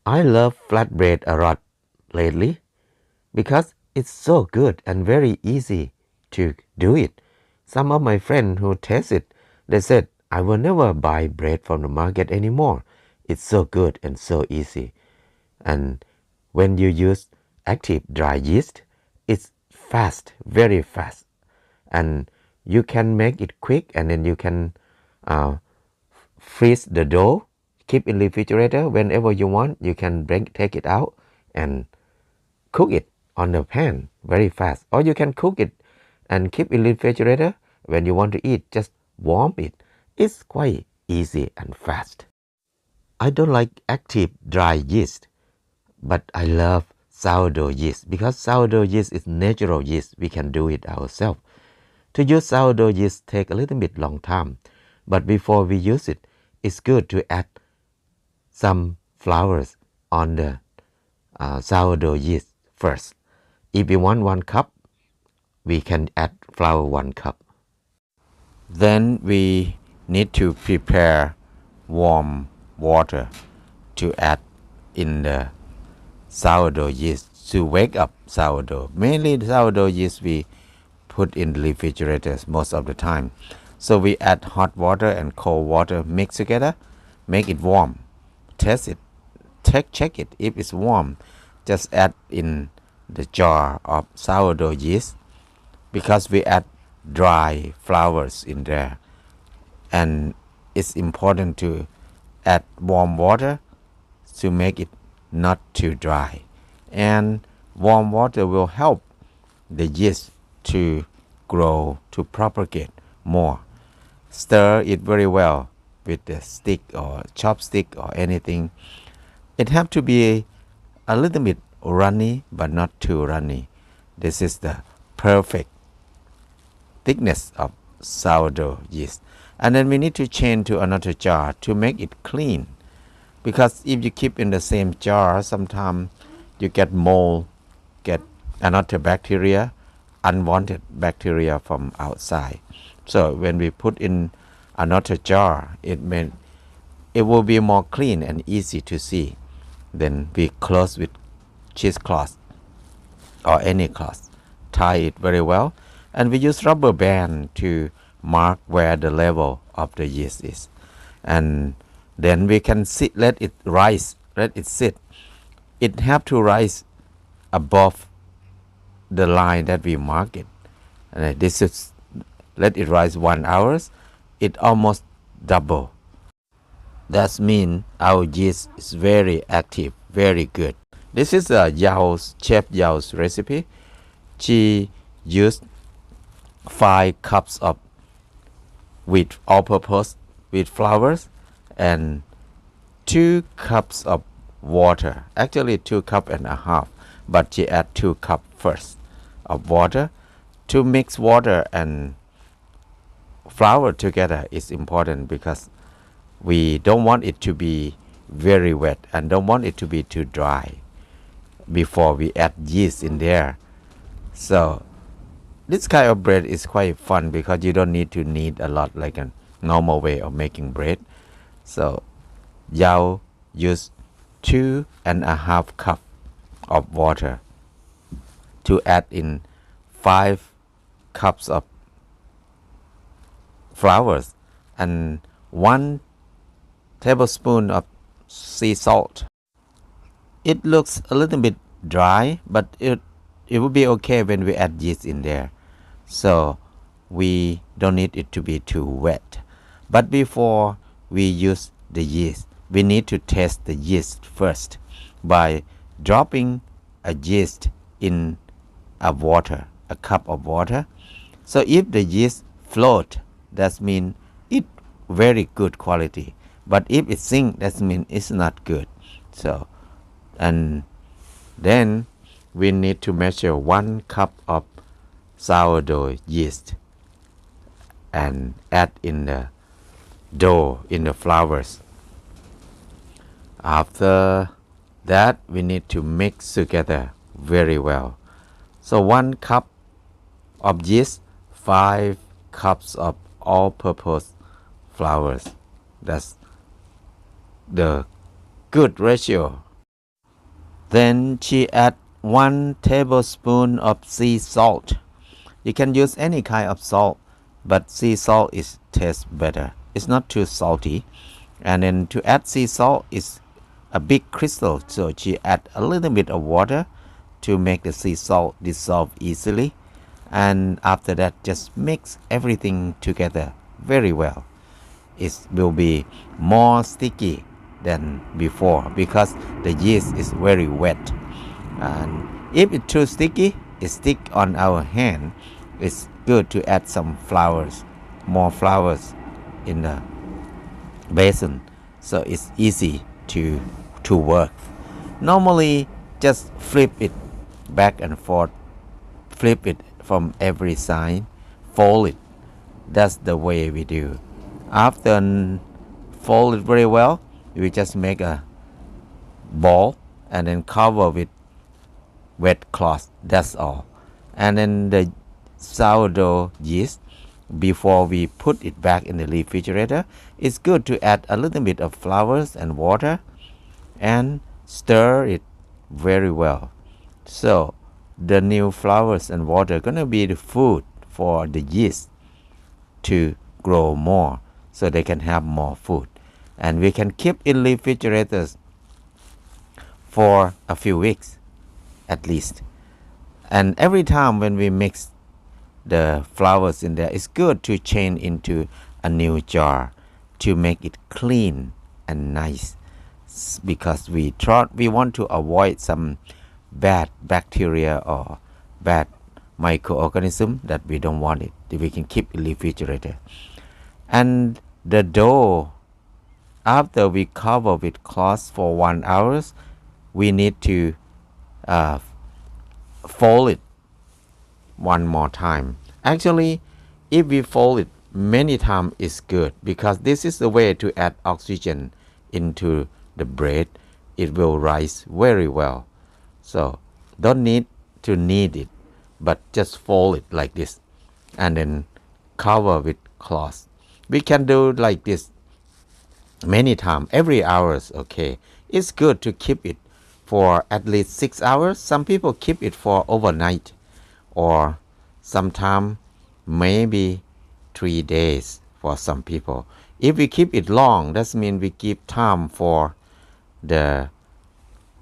I love flatbread a lot lately because it's so good and very easy to do it. Some of my friends who taste it, they said, I will never buy bread from the market anymore. It's so good and so easy. And when you use active dry yeast, it's fast, very fast. And you can make it quick, and then you can uh, freeze the dough, keep in the refrigerator. Whenever you want, you can take it out and cook it on the pan very fast. Or you can cook it and keep in the refrigerator. When you want to eat, just warm it. It's quite easy and fast. I don't like active dry yeast, but I love sourdough yeast because sourdough yeast is natural yeast. We can do it ourselves. To use sourdough yeast take a little bit long time, but before we use it, it's good to add some flours on the sourdough yeast first. If we want 1 cup, we can add flour 1 cup. Then we need to prepare warm water to add in the sourdough yeast to wake up sourdough. Mainly the sourdough yeast we put in the refrigerators most of the time. So we add hot water and cold water mix together, make it warm, test it, check it. If it's warm, just add in the jar of sourdough yeast because we add dry flours in there. And it's important to add warm water to make it not too dry. And warm water will help the yeast to grow, to propagate more. Stir it very well with a stick or chopstick or anything. It have to be a little bit runny, but not too runny. This is the perfect thickness of sourdough yeast. And then we need to change to another jar to make it clean. Because if you keep in the same jar, sometimes you get mold, get another bacteria, unwanted bacteria from outside. So when we put in another jar, it will be more clean and easy to see. Then we close with cheesecloth or any cloth, tie it very well, and we use rubber band to mark where the level of the yeast is. And then we can let it rise, let it sit. It have to rise above the line that we mark it. And this is, let it rise 1 hour, it almost double. That means our yeast is very active, very good. This is Chef Yao's recipe. She used 5 cups of wheat all-purpose wheat flours and 2 cups of water. Actually 2.5 cups, but she add 2 cups first of water. To mix water and flour together is important because we don't want it to be very wet and don't want it to be too dry before we add yeast in there. So this kind of bread is quite fun because you don't need to knead a lot like a normal way of making bread. So Yao used 2.5 cups of water to add in 5 cups of flours and 1 tablespoon of sea salt. It looks a little bit dry, but it will be okay when we add yeast in there. So we don't need it to be too wet. But before we use the yeast, we need to test the yeast first by dropping a yeast in a cup of water. So if the yeast float, that means it very good quality. But if it sink, that means it's not good. So, and then we need to measure 1 cup of sourdough yeast and add in the dough, in the flours. After that, we need to mix together very well. So 1 cup of yeast, 5 cups of all-purpose flours. That's the good ratio. Then she add 1 tablespoon of sea salt. You can use any kind of salt, but sea salt tastes better. It's not too salty. And then to add sea salt is a big crystal, so she add a little bit of water to make the sea salt dissolve easily. And after that, just mix everything together very well. It will be more sticky than before because the yeast is very wet. And if it's too sticky, it stick on our hand. It's good to add some flowers, more flowers in the basin, so it's easy to work. Normally, just flip it back and forth, flip it from every side, fold it. That's the way we do. After fold it very well, we just make a ball and then cover with wet cloth. That's all. And then the sourdough yeast, before we put it back in the refrigerator, it's good to add a little bit of flowers and water and stir it very well. So the new flowers and water are gonna be the food for the yeast to grow more, so they can have more food. And we can keep in refrigerators for a few weeks at least. And every time when we mix the flowers in there, it's good to change into a new jar to make it clean and nice, because we want to avoid some bad bacteria or bad microorganism that we don't want it. We can keep in refrigerator. And the dough, after we cover with cloth for 1 hour, we need to fold it one more time. Actually, if we fold it many times, it's good, because this is the way to add oxygen into the bread. It will rise very well. So don't need to knead it, but just fold it like this and then cover with cloth. We can do like this many times, every hours. Okay, it's good to keep it for at least 6 hours. Some people keep it for overnight, or sometime maybe 3 days for some people. If we keep it long, that means we give time for the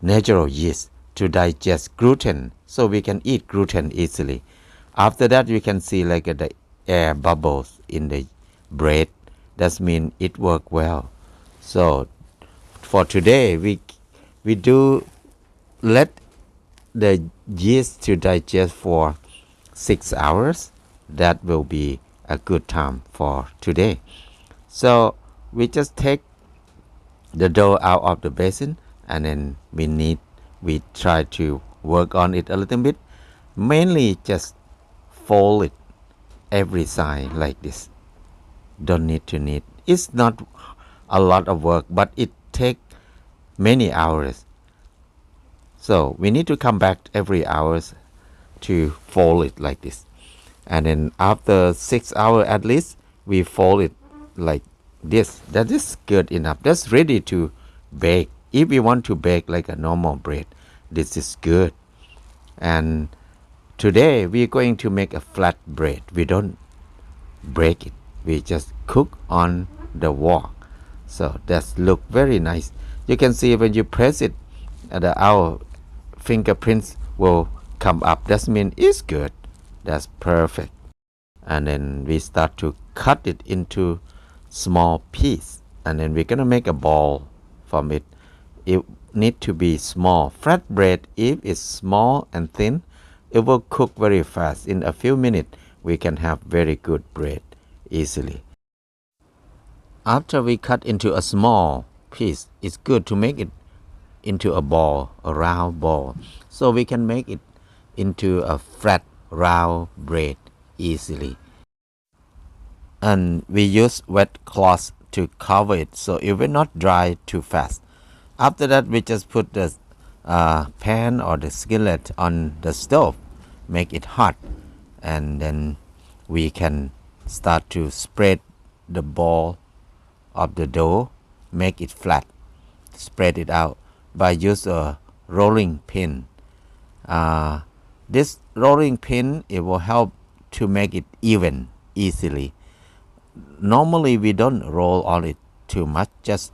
natural yeast to digest gluten, so we can eat gluten easily. After that, you can see like the air bubbles in the bread. That means it worked well. So for today, we do let the yeast to digest for 6 hours. That will be a good time for today. So we just take the dough out of the basin, and then we try to work on it a little bit. Mainly just fold it every side like this. Don't need to knead. It's not a lot of work, but it takes many hours. So we need to come back every hours to fold it like this. And then after 6 hours at least, we fold it like this. That is good enough. That's ready to bake. If we want to bake like a normal bread, this is good. And today we're going to make a flatbread. We don't break it. We just cook on the wok. So that's look very nice. You can see when you press it, our fingerprints will come up. That means it's good. That's perfect. And then we start to cut it into small piece, and then we're gonna make a ball from it. It need to be small. Flatbread, if it's small and thin, it will cook very fast. In a few minutes, we can have very good bread easily. After we cut into a small piece, it's good to make it into a ball, a round ball, so we can make it into a flat round bread easily. And we use wet cloth to cover it, so it will not dry too fast. After that, we just put the pan or the skillet on the stove, make it hot, and then we can start to spread the ball of the dough, make it flat, spread it out by use a rolling pin. This rolling pin, it will help to make it even easily. Normally we don't roll on it too much, just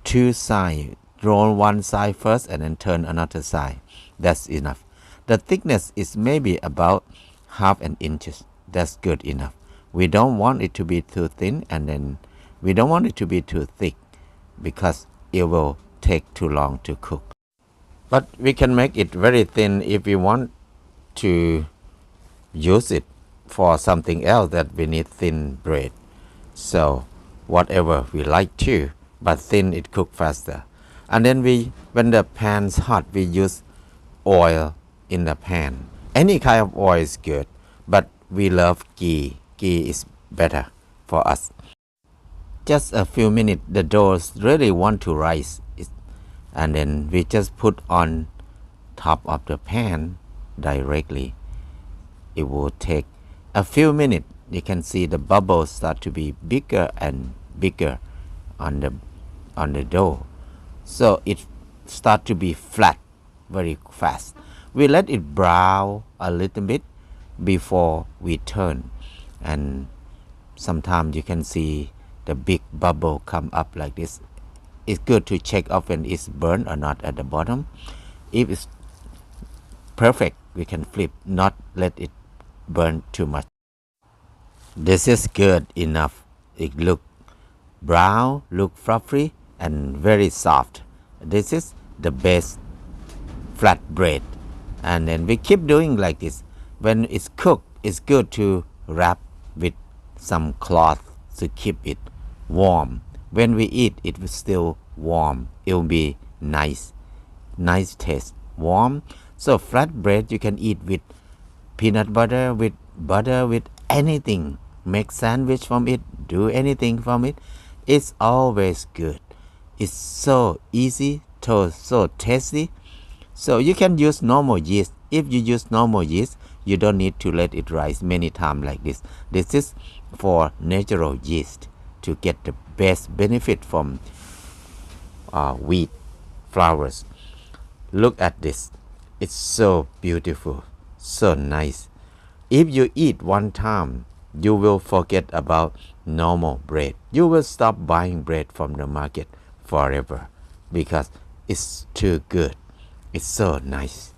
two sides. Roll one side first and then turn another side. That's enough. The thickness is maybe about half an inch. That's good enough. We don't want it to be too thin, and then we don't want it to be too thick because it will take too long to cook. But we can make it very thin if we want to use it for something else that we need thin bread. So whatever we like to, but thin, it cook faster. And then when the pan's hot, we use oil in the pan. Any kind of oil is good, but we love ghee. Ghee is better for us. Just a few minutes, the dough really want to rise. And then we just put on top of the pan directly. It will take a few minutes. You can see the bubbles start to be bigger and bigger on the dough. So it start to be flat very fast. We let it brown a little bit before we turn, and sometimes you can see the big bubble come up like this. It's good to check often it's burned or not at the bottom. If it's perfect, we can flip, not let it burn too much. This is good enough. It look brown, look fluffy, and very soft. This is the best flatbread. And then we keep doing like this. When it's cooked, it's good to wrap with some cloth to keep it warm. When we eat, it will still warm. It will be nice taste, warm. So flatbread you can eat with peanut butter, with anything. Make sandwich from it, do anything from it. It's always good. It's so easy, so tasty. So you can use normal yeast. If you use normal yeast, you don't need to let it rise many times like this. This is for natural yeast to get the best benefit from wheat flours. Look at this. It's so beautiful, so nice. If you eat one time, you will forget about normal bread. You will stop buying bread from the market forever because it's too good. It's so nice.